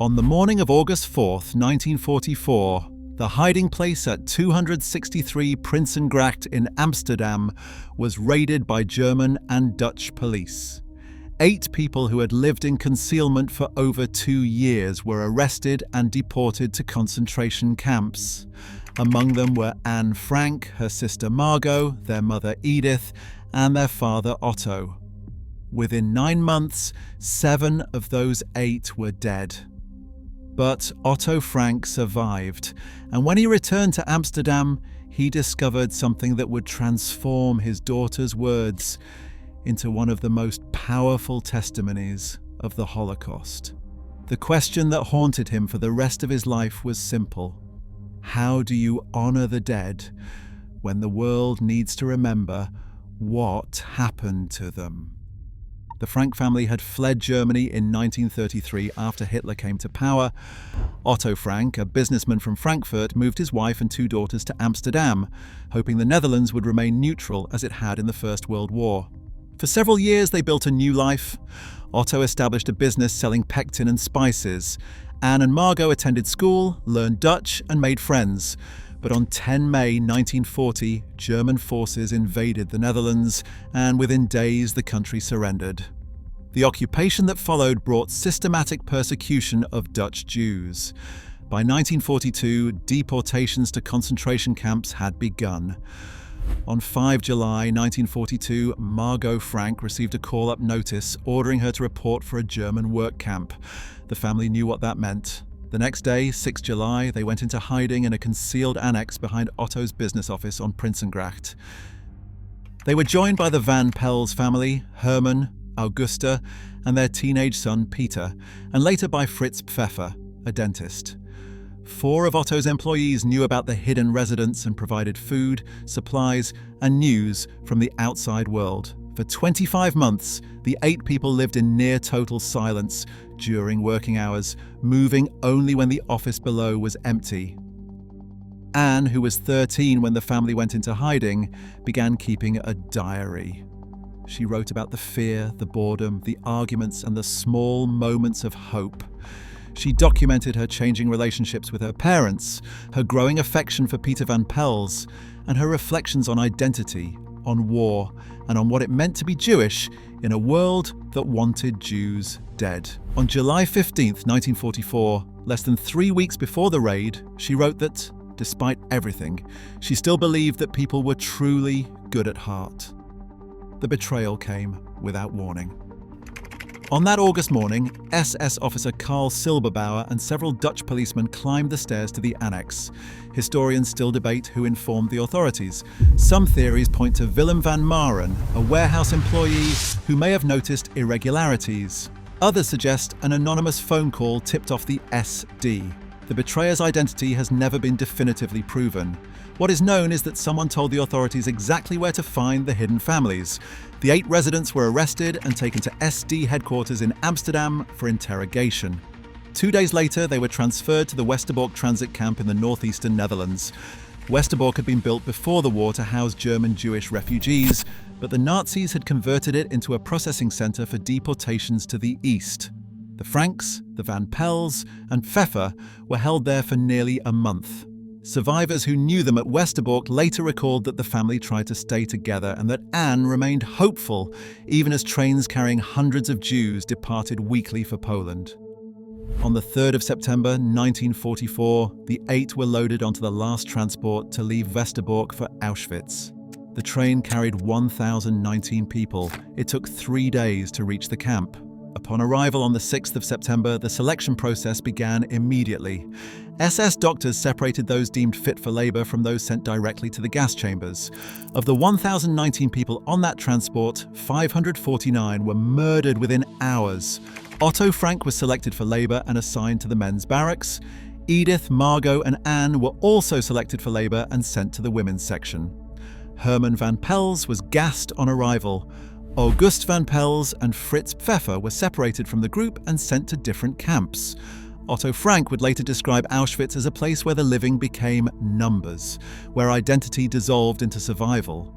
On the morning of August 4th, 1944, the hiding place at 263 Prinsengracht in Amsterdam was raided by German and Dutch police. 8 people who had lived in concealment for over 2 years were arrested and deported to concentration camps. Among them were Anne Frank, her sister Margot, their mother Edith, and their father Otto. Within 9 months, 7 of those 8 were dead. But Otto Frank survived, and when he returned to Amsterdam, he discovered something that would transform his daughter's words into one of the most powerful testimonies of the Holocaust. The question that haunted him for the rest of his life was simple. How do you honor the dead when the world needs to remember what happened to them? The Frank family had fled Germany in 1933 after Hitler came to power. Otto Frank, a businessman from Frankfurt, moved his wife and 2 daughters to Amsterdam, hoping the Netherlands would remain neutral as it had in the First World War. For several years, they built a new life. Otto established a business selling pectin and spices. Anne and Margot attended school, learned Dutch, and made friends. But on 10 May 1940, German forces invaded the Netherlands, and within days the country surrendered. The occupation that followed brought systematic persecution of Dutch Jews. By 1942, deportations to concentration camps had begun. On 5 July 1942, Margot Frank received a call-up notice ordering her to report for a German work camp. The family knew what that meant. The next day, 6 July, they went into hiding in a concealed annex behind Otto's business office on Prinsengracht. They were joined by the Van Pels family, Herman, Augusta, and their teenage son Peter, and later by Fritz Pfeffer, a dentist. 4 of Otto's employees knew about the hidden residence and provided food, supplies, and news from the outside world. For 25 months, the 8 people lived in near total silence during working hours, moving only when the office below was empty. Anne, who was 13 when the family went into hiding, began keeping a diary. She wrote about the fear, the boredom, the arguments, and the small moments of hope. She documented her changing relationships with her parents, her growing affection for Peter Van Pels, and her reflections on identity, on war, and on what it meant to be Jewish in a world that wanted Jews dead. On July 15, 1944, less than 3 weeks before the raid, she wrote that, despite everything, she still believed that people were truly good at heart. The betrayal came without warning. On that August morning, SS officer Karl Silberbauer and several Dutch policemen climbed the stairs to the annex. Historians still debate who informed the authorities. Some theories point to Willem van Maren, a warehouse employee who may have noticed irregularities. Others suggest an anonymous phone call tipped off the SD. The betrayer's identity has never been definitively proven. What is known is that someone told the authorities exactly where to find the hidden families. The 8 residents were arrested and taken to SD headquarters in Amsterdam for interrogation. 2 days later, they were transferred to the Westerbork transit camp in the northeastern Netherlands. Westerbork had been built before the war to house German Jewish refugees, but the Nazis had converted it into a processing center for deportations to the east. The Franks, the Van Pels, and Pfeffer were held there for nearly a month. Survivors who knew them at Westerbork later recalled that the family tried to stay together and that Anne remained hopeful, even as trains carrying hundreds of Jews departed weekly for Poland. On the 3rd of September 1944, the 8 were loaded onto the last transport to leave Westerbork for Auschwitz. The train carried 1,019 people. It took 3 days to reach the camp. Upon arrival on the 6th of September, the selection process began immediately. SS doctors separated those deemed fit for labor from those sent directly to the gas chambers. Of the 1,019 people on that transport, 549 were murdered within hours. Otto Frank was selected for labor and assigned to the men's barracks. Edith, Margot, and Anne were also selected for labor and sent to the women's section. Herman Van Pels was gassed on arrival. August Van Pels and Fritz Pfeffer were separated from the group and sent to different camps. Otto Frank would later describe Auschwitz as a place where the living became numbers, where identity dissolved into survival.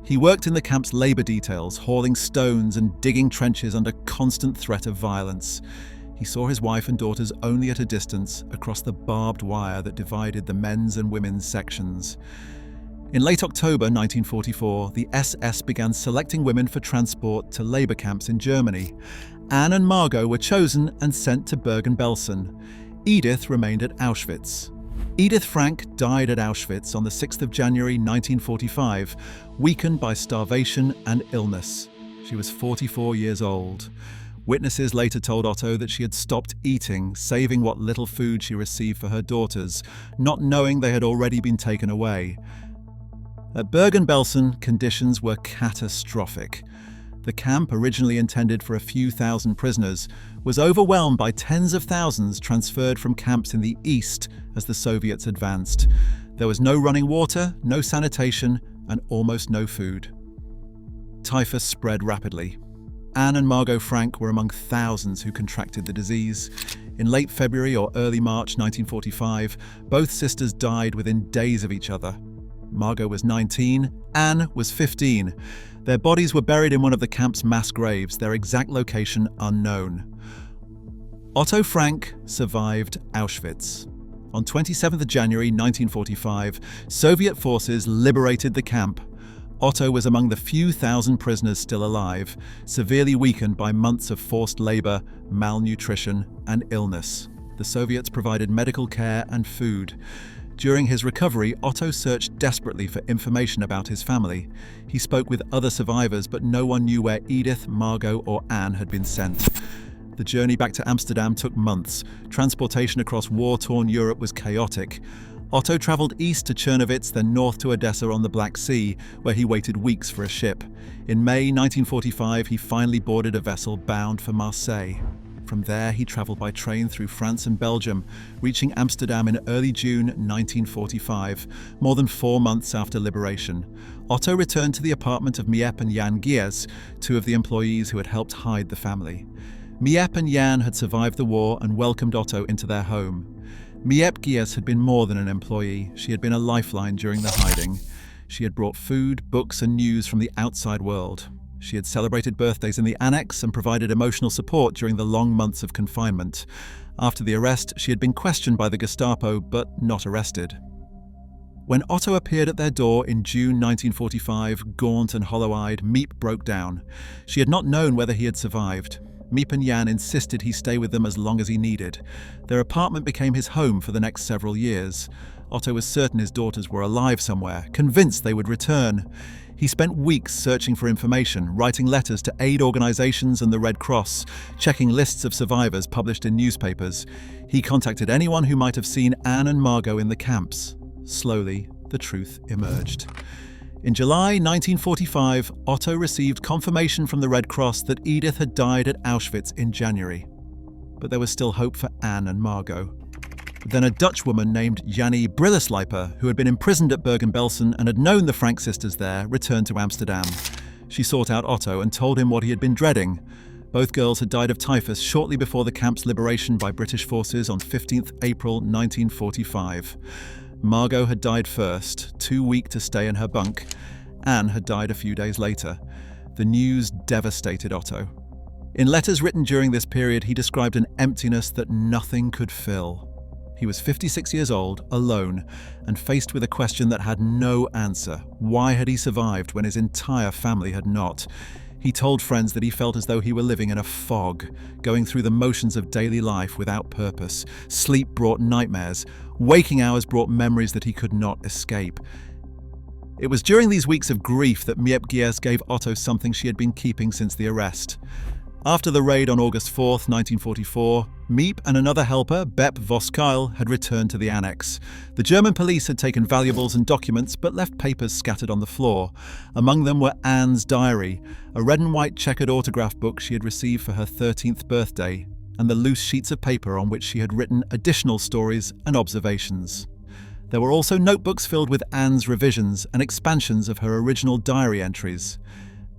He worked in the camp's labor details, hauling stones and digging trenches under constant threat of violence. He saw his wife and daughters only at a distance across the barbed wire that divided the men's and women's sections. In late October 1944, the SS began selecting women for transport to labor camps in Germany. Anne and Margot were chosen and sent to Bergen-Belsen. Edith remained at Auschwitz. Edith Frank died at Auschwitz on the 6th of January 1945, weakened by starvation and illness. She was 44 years old. Witnesses later told Otto that she had stopped eating, saving what little food she received for her daughters, not knowing they had already been taken away. At Bergen-Belsen, conditions were catastrophic. The camp, originally intended for a few thousand prisoners, was overwhelmed by tens of thousands transferred from camps in the east as the Soviets advanced. There was no running water, no sanitation, and almost no food. Typhus spread rapidly. Anne and Margot Frank were among thousands who contracted the disease. In late February or early March 1945, both sisters died within days of each other. Margot was 19, Anne was 15. Their bodies were buried in one of the camp's mass graves, their exact location unknown. Otto Frank survived Auschwitz. On 27th of January 1945, Soviet forces liberated the camp. Otto was among the few thousand prisoners still alive, severely weakened by months of forced labor, malnutrition, and illness. The Soviets provided medical care and food. During his recovery, Otto searched desperately for information about his family. He spoke with other survivors, but no one knew where Edith, Margot, or Anne had been sent. The journey back to Amsterdam took months. Transportation across war-torn Europe was chaotic. Otto travelled east to Czernowitz, then north to Odessa on the Black Sea, where he waited weeks for a ship. In May 1945, he finally boarded a vessel bound for Marseille. From there, he travelled by train through France and Belgium, reaching Amsterdam in early June 1945, more than 4 months after liberation. Otto returned to the apartment of Miep and Jan Gies, two of the employees who had helped hide the family. Miep and Jan had survived the war and welcomed Otto into their home. Miep Gies had been more than an employee. She had been a lifeline during the hiding. She had brought food, books, and news from the outside world. She had celebrated birthdays in the annex and provided emotional support during the long months of confinement. After the arrest, she had been questioned by the Gestapo, but not arrested. When Otto appeared at their door in June 1945, gaunt and hollow-eyed, Miep broke down. She had not known whether he had survived. Miep and Jan insisted he stay with them as long as he needed. Their apartment became his home for the next several years. Otto was certain his daughters were alive somewhere, convinced they would return. He spent weeks searching for information, writing letters to aid organizations and the Red Cross, checking lists of survivors published in newspapers. He contacted anyone who might have seen Anne and Margot in the camps. Slowly, the truth emerged. In July 1945, Otto received confirmation from the Red Cross that Edith had died at Auschwitz in January. But there was still hope for Anne and Margot. Then a Dutch woman named Jannie Brilleslijper, who had been imprisoned at Bergen-Belsen and had known the Frank sisters there, returned to Amsterdam. She sought out Otto and told him what he had been dreading. Both girls had died of typhus shortly before the camp's liberation by British forces on 15th April 1945. Margot had died first, too weak to stay in her bunk. Anne had died a few days later. The news devastated Otto. In letters written during this period, he described an emptiness that nothing could fill. He was 56 years old, alone, and faced with a question that had no answer. Why had he survived when his entire family had not? He told friends that he felt as though he were living in a fog, going through the motions of daily life without purpose. Sleep brought nightmares. Waking hours brought memories that he could not escape. It was during these weeks of grief that Miep Gies gave Otto something she had been keeping since the arrest. After the raid on August 4th, 1944, Miep and another helper, Bep Voskuil, had returned to the annex. The German police had taken valuables and documents, but left papers scattered on the floor. Among them were Anne's diary, a red and white checkered autograph book she had received for her 13th birthday, and the loose sheets of paper on which she had written additional stories and observations. There were also notebooks filled with Anne's revisions and expansions of her original diary entries.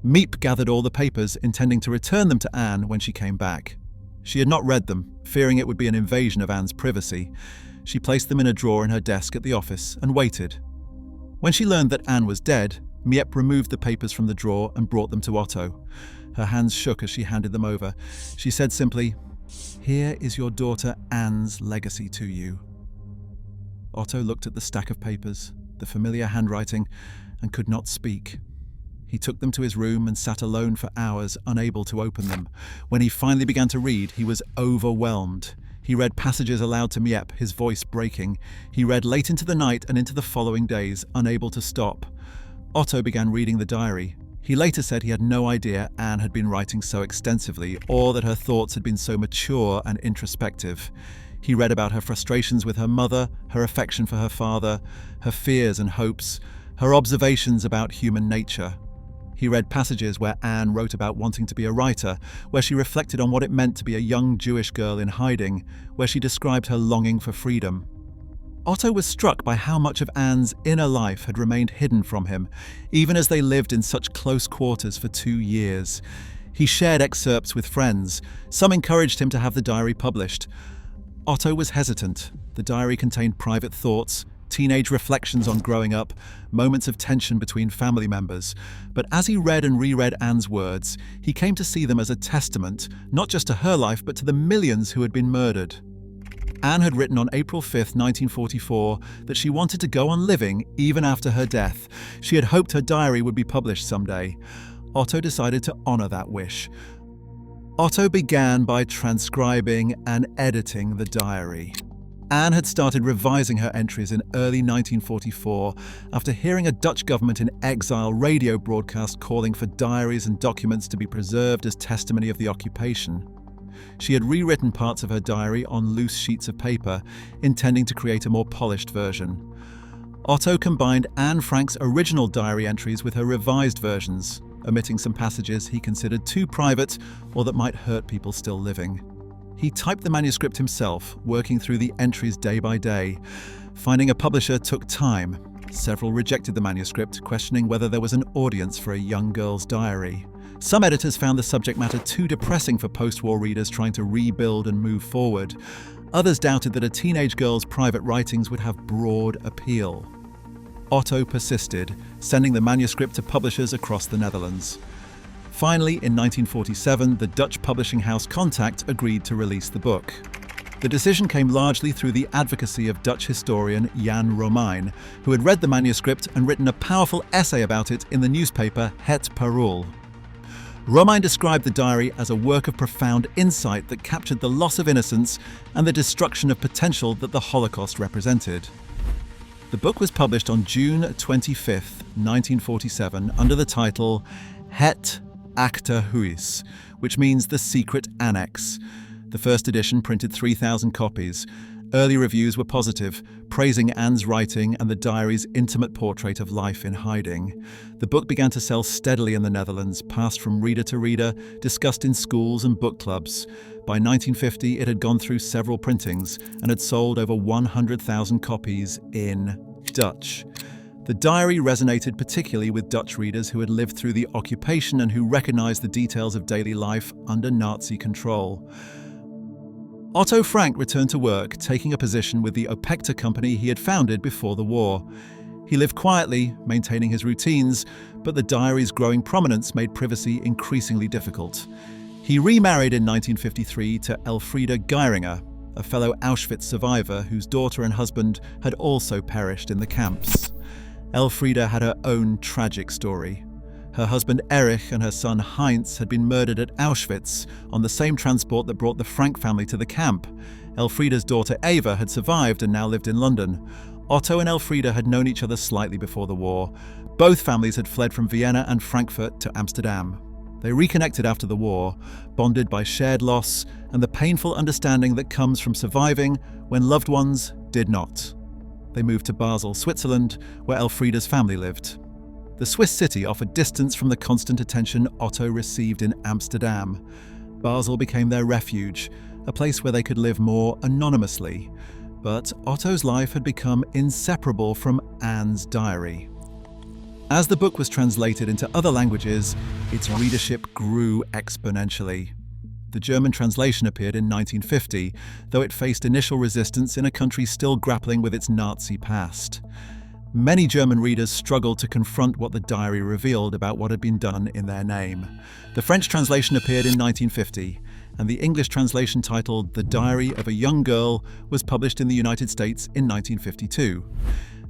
Miep gathered all the papers, intending to return them to Anne when she came back. She had not read them, fearing it would be an invasion of Anne's privacy. She placed them in a drawer in her desk at the office and waited. When she learned that Anne was dead, Miep removed the papers from the drawer and brought them to Otto. Her hands shook as she handed them over. She said simply, Here is your daughter Anne's legacy to you. Otto looked at the stack of papers, the familiar handwriting, and could not speak. He took them to his room and sat alone for hours, unable to open them. When he finally began to read, he was overwhelmed. He read passages aloud to Miep, his voice breaking. He read late into the night and into the following days, unable to stop. Otto began reading the diary. He later said he had no idea Anne had been writing so extensively, or that her thoughts had been so mature and introspective. He read about her frustrations with her mother, her affection for her father, her fears and hopes, her observations about human nature. He read passages where Anne wrote about wanting to be a writer, where she reflected on what it meant to be a young Jewish girl in hiding, where she described her longing for freedom. Otto was struck by how much of Anne's inner life had remained hidden from him, even as they lived in such close quarters for 2 years. He shared excerpts with friends. Some encouraged him to have the diary published. Otto was hesitant. The diary contained private thoughts, teenage reflections on growing up, moments of tension between family members. But as he read and reread Anne's words, he came to see them as a testament, not just to her life, but to the millions who had been murdered. Anne had written on April 5, 1944, that she wanted to go on living even after her death. She had hoped her diary would be published someday. Otto decided to honor that wish. Otto began by transcribing and editing the diary. Anne had started revising her entries in early 1944 after hearing a Dutch government in exile radio broadcast calling for diaries and documents to be preserved as testimony of the occupation. She had rewritten parts of her diary on loose sheets of paper, intending to create a more polished version. Otto combined Anne Frank's original diary entries with her revised versions, omitting some passages he considered too private or that might hurt people still living. He typed the manuscript himself, working through the entries day by day. Finding a publisher took time. Several rejected the manuscript, questioning whether there was an audience for a young girl's diary. Some editors found the subject matter too depressing for post-war readers trying to rebuild and move forward. Others doubted that a teenage girl's private writings would have broad appeal. Otto persisted, sending the manuscript to publishers across the Netherlands. Finally, in 1947, the Dutch publishing house Contact agreed to release the book. The decision came largely through the advocacy of Dutch historian Jan Romein, who had read the manuscript and written a powerful essay about it in the newspaper Het Parool. Romein described the diary as a work of profound insight that captured the loss of innocence and the destruction of potential that the Holocaust represented. The book was published on June 25, 1947, under the title Het Achterhuis, which means the secret annex. The first edition printed 3,000 copies. Early reviews were positive, praising Anne's writing and the diary's intimate portrait of life in hiding. The book began to sell steadily in the Netherlands, passed from reader to reader, discussed in schools and book clubs. By 1950, it had gone through several printings and had sold over 100,000 copies in Dutch. The diary resonated particularly with Dutch readers who had lived through the occupation and who recognized the details of daily life under Nazi control. Otto Frank returned to work, taking a position with the Opekta company he had founded before the war. He lived quietly, maintaining his routines, but the diary's growing prominence made privacy increasingly difficult. He remarried in 1953 to Elfriede Geiringer, a fellow Auschwitz survivor whose daughter and husband had also perished in the camps. Elfriede had her own tragic story. Her husband Erich and her son Heinz had been murdered at Auschwitz on the same transport that brought the Frank family to the camp. Elfriede's daughter Eva had survived and now lived in London. Otto and Elfriede had known each other slightly before the war. Both families had fled from Vienna and Frankfurt to Amsterdam. They reconnected after the war, bonded by shared loss and the painful understanding that comes from surviving when loved ones did not. They moved to Basel, Switzerland, where Elfriede's family lived. The Swiss city offered distance from the constant attention Otto received in Amsterdam. Basel became their refuge, a place where they could live more anonymously. But Otto's life had become inseparable from Anne's diary. As the book was translated into other languages, its readership grew exponentially. The German translation appeared in 1950, though it faced initial resistance in a country still grappling with its Nazi past. Many German readers struggled to confront what the diary revealed about what had been done in their name. The French translation appeared in 1950. and the English translation titled The Diary of a Young Girl was published in the United States in 1952.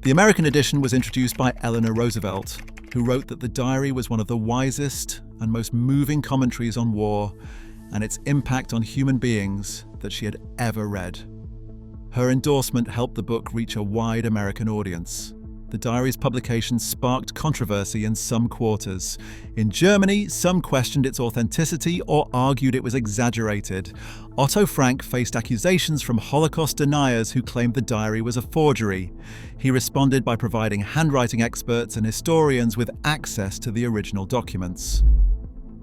The American edition was introduced by Eleanor Roosevelt, who wrote that the diary was one of the wisest and most moving commentaries on war and its impact on human beings that she had ever read. Her endorsement helped the book reach a wide American audience. The diary's publication sparked controversy in some quarters. In Germany, some questioned its authenticity or argued it was exaggerated. Otto Frank faced accusations from Holocaust deniers who claimed the diary was a forgery. He responded by providing handwriting experts and historians with access to the original documents.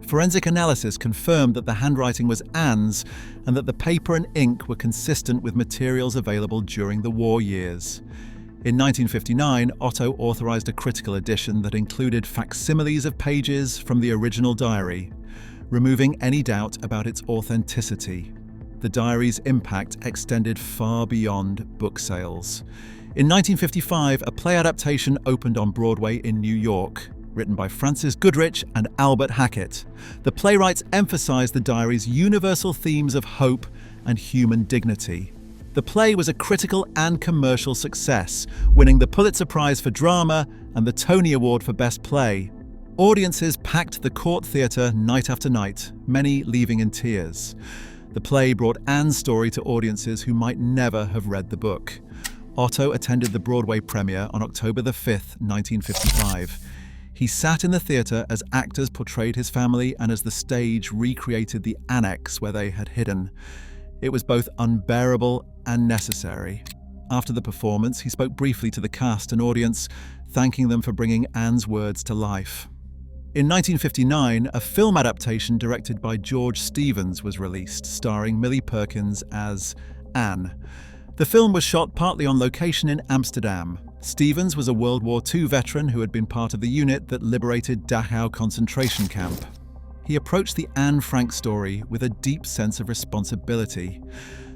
Forensic analysis confirmed that the handwriting was Anne's and that the paper and ink were consistent with materials available during the war years. In 1959, Otto authorized a critical edition that included facsimiles of pages from the original diary, removing any doubt about its authenticity. The diary's impact extended far beyond book sales. In 1955, a play adaptation opened on Broadway in New York, written by Francis Goodrich and Albert Hackett. The playwrights emphasized the diary's universal themes of hope and human dignity. The play was a critical and commercial success, winning the Pulitzer Prize for Drama and the Tony Award for Best Play. Audiences packed the Court Theatre night after night, many leaving in tears. The play brought Anne's story to audiences who might never have read the book. Otto attended the Broadway premiere on October 5, 1955. He sat in the theatre as actors portrayed his family and as the stage recreated the annex where they had hidden. It was both unbearable and necessary. After the performance, he spoke briefly to the cast and audience, thanking them for bringing Anne's words to life. In 1959, a film adaptation directed by George Stevens was released, starring Millie Perkins as Anne. The film was shot partly on location in Amsterdam. Stevens was a World War II veteran who had been part of the unit that liberated Dachau concentration camp. He approached the Anne Frank story with a deep sense of responsibility.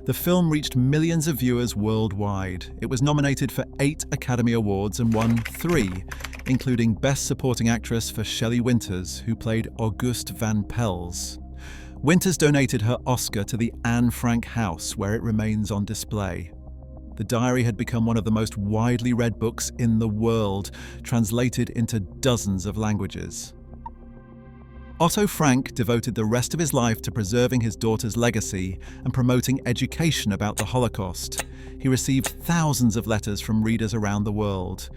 The film reached millions of viewers worldwide. It was nominated for 8 Academy Awards and won 3, including Best Supporting Actress for Shelley Winters, who played Auguste Van Pels. Winters donated her Oscar to the Anne Frank House, where it remains on display. The diary had become one of the most widely read books in the world, translated into dozens of languages. Otto Frank devoted the rest of his life to preserving his daughter's legacy and promoting education about the Holocaust. He received thousands of letters from readers around the world.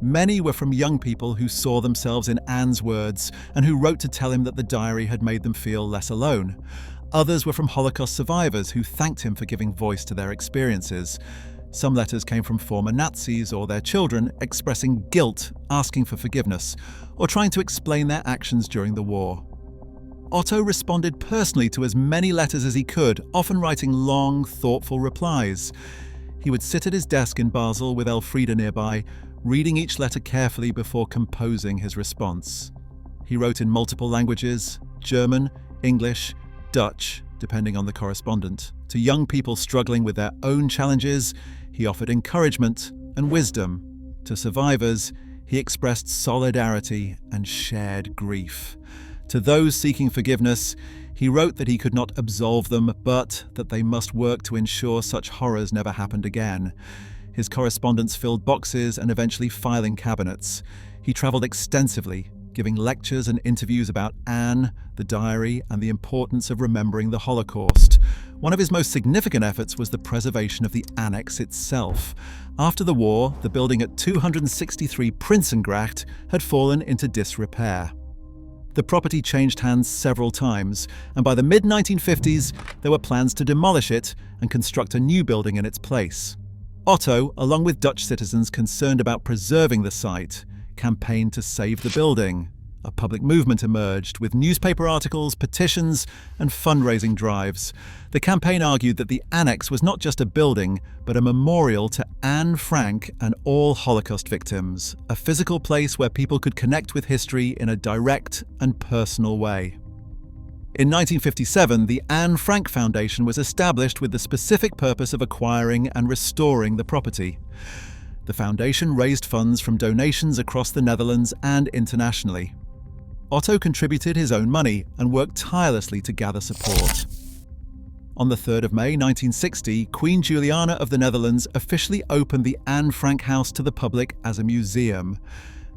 Many were from young people who saw themselves in Anne's words and who wrote to tell him that the diary had made them feel less alone. Others were from Holocaust survivors who thanked him for giving voice to their experiences. Some letters came from former Nazis or their children expressing guilt, asking for forgiveness, or trying to explain their actions during the war. Otto responded personally to as many letters as he could, often writing long, thoughtful replies. He would sit at his desk in Basel with Elfriede nearby, reading each letter carefully before composing his response. He wrote in multiple languages: German, English, Dutch, depending on the correspondent. To young people struggling with their own challenges, he offered encouragement and wisdom. To survivors, he expressed solidarity and shared grief. To those seeking forgiveness, he wrote that he could not absolve them, but that they must work to ensure such horrors never happened again. His correspondence filled boxes and eventually filing cabinets. He travelled extensively, giving lectures and interviews about Anne, the diary, and the importance of remembering the Holocaust. One of his most significant efforts was the preservation of the annex itself. After the war, the building at 263 Prinsengracht had fallen into disrepair. The property changed hands several times, and by the mid-1950s, there were plans to demolish it and construct a new building in its place. Otto, along with Dutch citizens concerned about preserving the site, campaigned to save the building. A public movement emerged, with newspaper articles, petitions, and fundraising drives. The campaign argued that the annex was not just a building, but a memorial to Anne Frank and all Holocaust victims, a physical place where people could connect with history in a direct and personal way. In 1957, the Anne Frank Foundation was established with the specific purpose of acquiring and restoring the property. The foundation raised funds from donations across the Netherlands and internationally. Otto contributed his own money and worked tirelessly to gather support. On the 3rd of May 1960, Queen Juliana of the Netherlands officially opened the Anne Frank house to the public as a museum.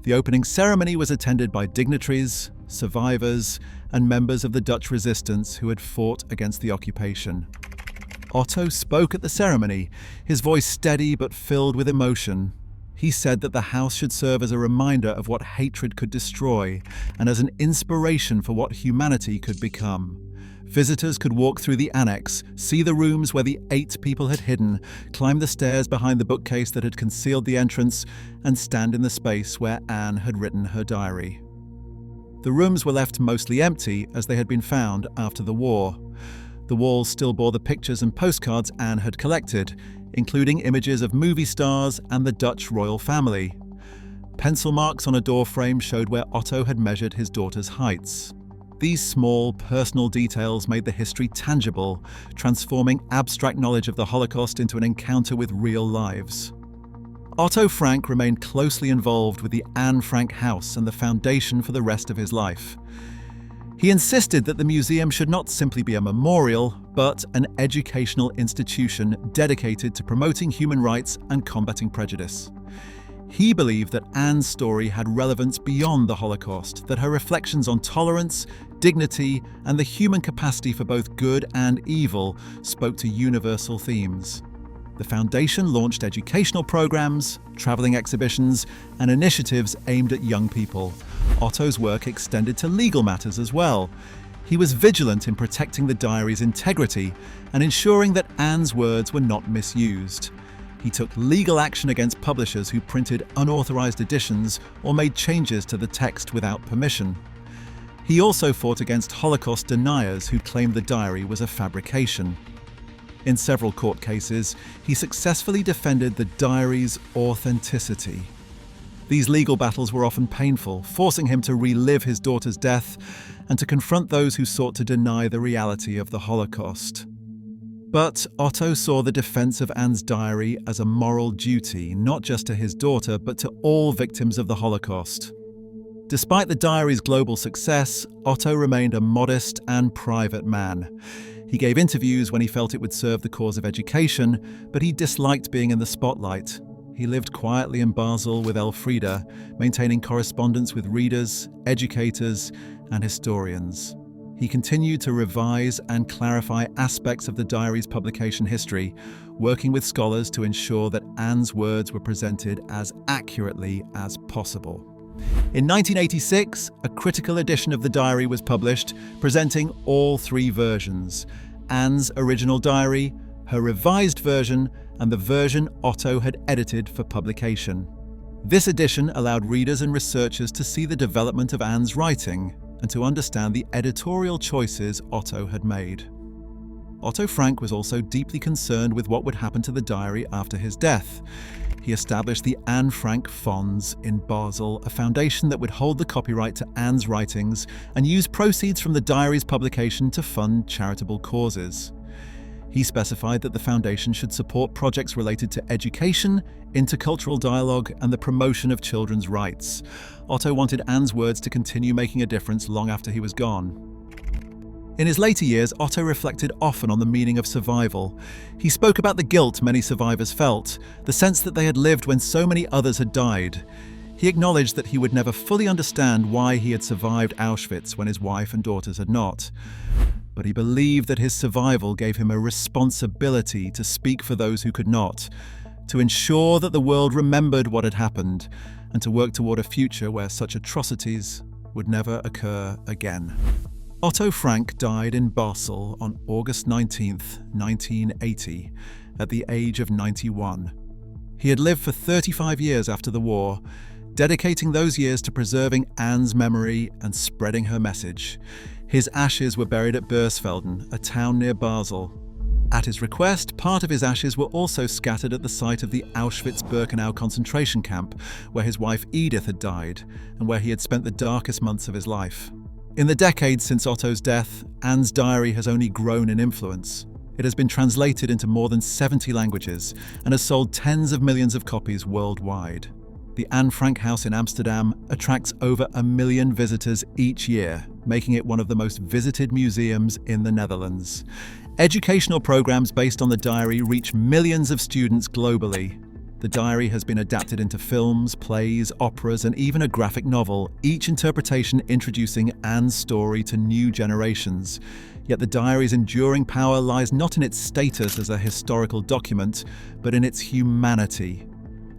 The opening ceremony was attended by dignitaries, survivors, and members of the Dutch resistance who had fought against the occupation. Otto spoke at the ceremony, his voice steady but filled with emotion. He said that the house should serve as a reminder of what hatred could destroy and as an inspiration for what humanity could become. Visitors could walk through the annex, see the rooms where the 8 people had hidden, climb the stairs behind the bookcase that had concealed the entrance, and stand in the space where Anne had written her diary. The rooms were left mostly empty as they had been found after the war. The walls still bore the pictures and postcards Anne had collected, including images of movie stars and the Dutch royal family. Pencil marks on a door frame showed where Otto had measured his daughter's heights. These small, personal details made the history tangible, transforming abstract knowledge of the Holocaust into an encounter with real lives. Otto Frank remained closely involved with the Anne Frank house and the foundation for the rest of his life. He insisted that the museum should not simply be a memorial, but an educational institution dedicated to promoting human rights and combating prejudice. He believed that Anne's story had relevance beyond the Holocaust, that her reflections on tolerance, dignity, and the human capacity for both good and evil spoke to universal themes. The foundation launched educational programs, traveling exhibitions, and initiatives aimed at young people. Otto's work extended to legal matters as well. He was vigilant in protecting the diary's integrity and ensuring that Anne's words were not misused. He took legal action against publishers who printed unauthorized editions or made changes to the text without permission. He also fought against Holocaust deniers who claimed the diary was a fabrication. In several court cases, he successfully defended the diary's authenticity. These legal battles were often painful, forcing him to relive his daughter's death and to confront those who sought to deny the reality of the Holocaust. But Otto saw the defense of Anne's diary as a moral duty, not just to his daughter, but to all victims of the Holocaust. Despite the diary's global success, Otto remained a modest and private man. He gave interviews when he felt it would serve the cause of education, but he disliked being in the spotlight. He lived quietly in Basel with Elfriede, maintaining correspondence with readers, educators, and historians. He continued to revise and clarify aspects of the diary's publication history, working with scholars to ensure that Anne's words were presented as accurately as possible. In 1986, a critical edition of the diary was published, presenting all 3 versions: Anne's original diary, her revised version, and the version Otto had edited for publication. This edition allowed readers and researchers to see the development of Anne's writing and to understand the editorial choices Otto had made. Otto Frank was also deeply concerned with what would happen to the diary after his death. He established the Anne Frank Fonds in Basel, a foundation that would hold the copyright to Anne's writings and use proceeds from the diary's publication to fund charitable causes. He specified that the foundation should support projects related to education, intercultural dialogue, and the promotion of children's rights. Otto wanted Anne's words to continue making a difference long after he was gone. In his later years, Otto reflected often on the meaning of survival. He spoke about the guilt many survivors felt, the sense that they had lived when so many others had died. He acknowledged that he would never fully understand why he had survived Auschwitz when his wife and daughters had not. But he believed that his survival gave him a responsibility to speak for those who could not, to ensure that the world remembered what had happened, and to work toward a future where such atrocities would never occur again. Otto Frank died in Basel on August 19, 1980, at the age of 91. He had lived for 35 years after the war, dedicating those years to preserving Anne's memory and spreading her message. His ashes were buried at Buursvelden, a town near Basel. At his request, part of his ashes were also scattered at the site of the Auschwitz-Birkenau concentration camp, where his wife Edith had died, and where he had spent the darkest months of his life. In the decades since Otto's death, Anne's diary has only grown in influence. It has been translated into more than 70 languages and has sold tens of millions of copies worldwide. The Anne Frank House in Amsterdam attracts over 1 million visitors each year, making it one of the most visited museums in the Netherlands. Educational programs based on the diary reach millions of students globally. The diary has been adapted into films, plays, operas, and even a graphic novel, each interpretation introducing Anne's story to new generations. Yet the diary's enduring power lies not in its status as a historical document, but in its humanity.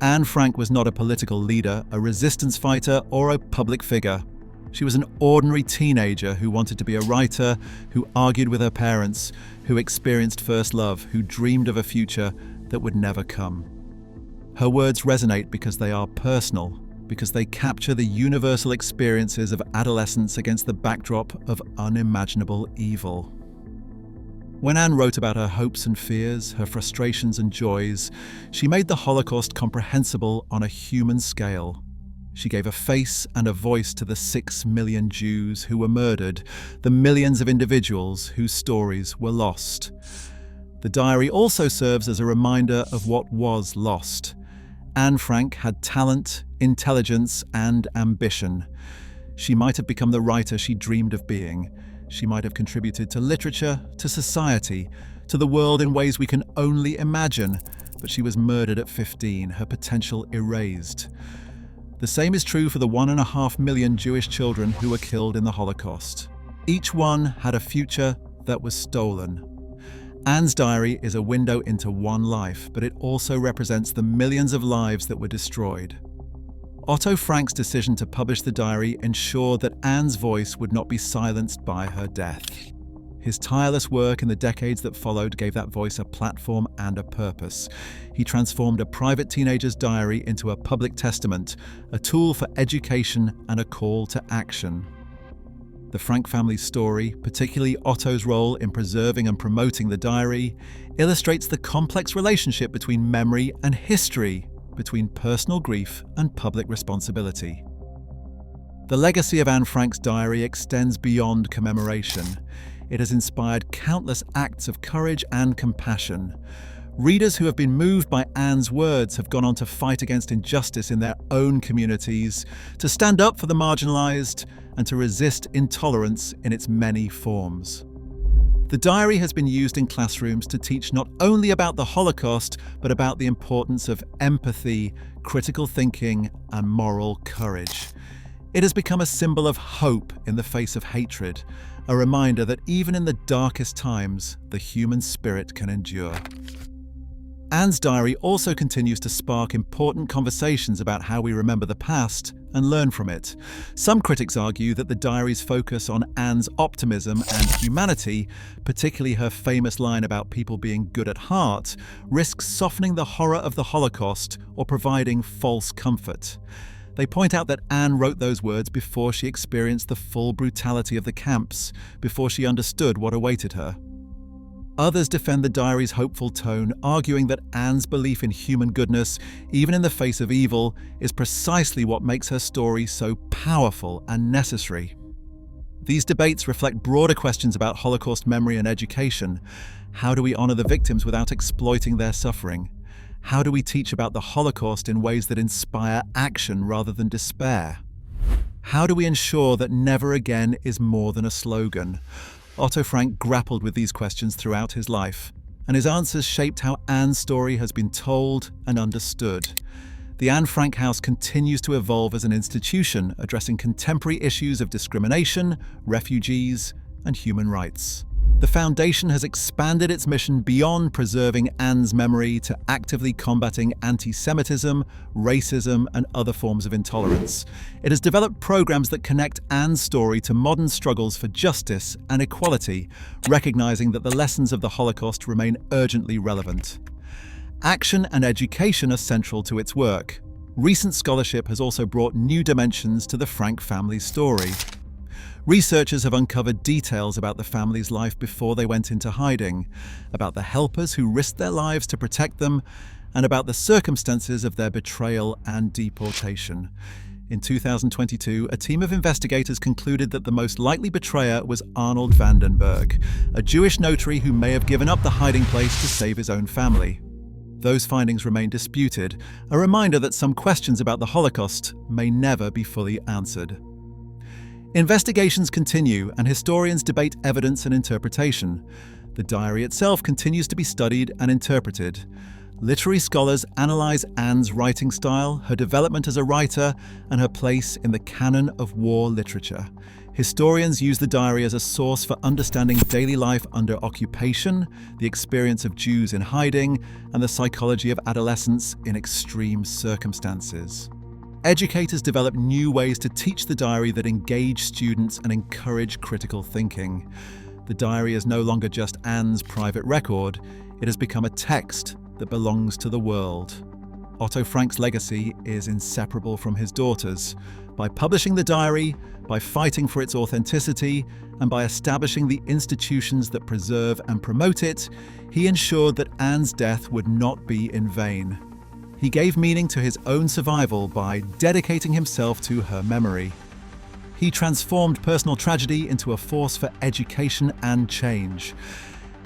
Anne Frank was not a political leader, a resistance fighter, or a public figure. She was an ordinary teenager who wanted to be a writer, who argued with her parents, who experienced first love, who dreamed of a future that would never come. Her words resonate because they are personal, because they capture the universal experiences of adolescence against the backdrop of unimaginable evil. When Anne wrote about her hopes and fears, her frustrations and joys, she made the Holocaust comprehensible on a human scale. She gave a face and a voice to the 6 million Jews who were murdered, the millions of individuals whose stories were lost. The diary also serves as a reminder of what was lost. Anne Frank had talent, intelligence, and ambition. She might have become the writer she dreamed of being. She might have contributed to literature, to society, to the world in ways we can only imagine, but she was murdered at 15, her potential erased. The same is true for the 1.5 million Jewish children who were killed in the Holocaust. Each one had a future that was stolen. Anne's diary is a window into one life, but it also represents the millions of lives that were destroyed. Otto Frank's decision to publish the diary ensured that Anne's voice would not be silenced by her death. His tireless work in the decades that followed gave that voice a platform and a purpose. He transformed a private teenager's diary into a public testament, a tool for education and a call to action. The Frank family's story, particularly Otto's role in preserving and promoting the diary, illustrates the complex relationship between memory and history, between personal grief and public responsibility. The legacy of Anne Frank's diary extends beyond commemoration. It has inspired countless acts of courage and compassion. Readers who have been moved by Anne's words have gone on to fight against injustice in their own communities, to stand up for the marginalized, and to resist intolerance in its many forms. The diary has been used in classrooms to teach not only about the Holocaust, but about the importance of empathy, critical thinking, and moral courage. It has become a symbol of hope in the face of hatred, a reminder that even in the darkest times, the human spirit can endure. Anne's diary also continues to spark important conversations about how we remember the past and learn from it. Some critics argue that the diary's focus on Anne's optimism and humanity, particularly her famous line about people being good at heart, risks softening the horror of the Holocaust or providing false comfort. They point out that Anne wrote those words before she experienced the full brutality of the camps, before she understood what awaited her. Others defend the diary's hopeful tone, arguing that Anne's belief in human goodness, even in the face of evil, is precisely what makes her story so powerful and necessary. These debates reflect broader questions about Holocaust memory and education. How do we honor the victims without exploiting their suffering? How do we teach about the Holocaust in ways that inspire action rather than despair? How do we ensure that never again is more than a slogan? Otto Frank grappled with these questions throughout his life, and his answers shaped how Anne's story has been told and understood. The Anne Frank House continues to evolve as an institution, addressing contemporary issues of discrimination, refugees, and human rights. The foundation has expanded its mission beyond preserving Anne's memory to actively combating anti-Semitism, racism, and other forms of intolerance. It has developed programs that connect Anne's story to modern struggles for justice and equality, recognizing that the lessons of the Holocaust remain urgently relevant. Action and education are central to its work. Recent scholarship has also brought new dimensions to the Frank family's story. Researchers have uncovered details about the family's life before they went into hiding, about the helpers who risked their lives to protect them, and about the circumstances of their betrayal and deportation. In 2022, a team of investigators concluded that the most likely betrayer was Arnold Vandenberg, a Jewish notary who may have given up the hiding place to save his own family. Those findings remain disputed, a reminder that some questions about the Holocaust may never be fully answered. Investigations continue, and historians debate evidence and interpretation. The diary itself continues to be studied and interpreted. Literary scholars analyze Anne's writing style, her development as a writer, and her place in the canon of war literature. Historians use the diary as a source for understanding daily life under occupation, the experience of Jews in hiding, and the psychology of adolescence in extreme circumstances. Educators develop new ways to teach the diary that engage students and encourage critical thinking. The diary is no longer just Anne's private record, it has become a text that belongs to the world. Otto Frank's legacy is inseparable from his daughters. By publishing the diary, by fighting for its authenticity, and by establishing the institutions that preserve and promote it, he ensured that Anne's death would not be in vain. He gave meaning to his own survival by dedicating himself to her memory. He transformed personal tragedy into a force for education and change.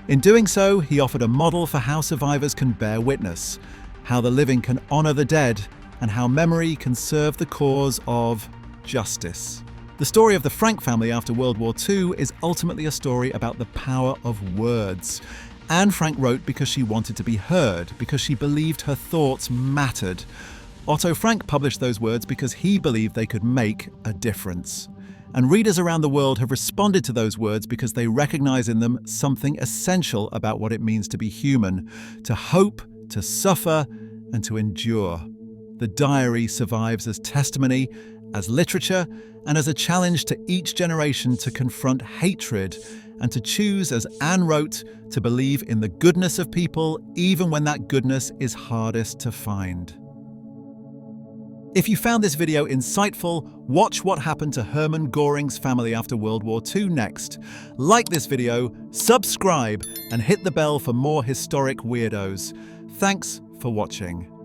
In doing so, he offered a model for how survivors can bear witness, how the living can honor the dead, and how memory can serve the cause of justice. The story of the Frank family after World War II is ultimately a story about the power of words. Anne Frank wrote because she wanted to be heard, because she believed her thoughts mattered. Otto Frank published those words because he believed they could make a difference. And readers around the world have responded to those words because they recognize in them something essential about what it means to be human, to hope, to suffer, and to endure. The diary survives as testimony, as literature, and as a challenge to each generation to confront hatred and to choose, as Anne wrote, to believe in the goodness of people even when that goodness is hardest to find. If you found this video insightful, watch what happened to Hermann Göring's family after World War II next. Like this video, subscribe, and hit the bell for more historic weirdos. Thanks for watching.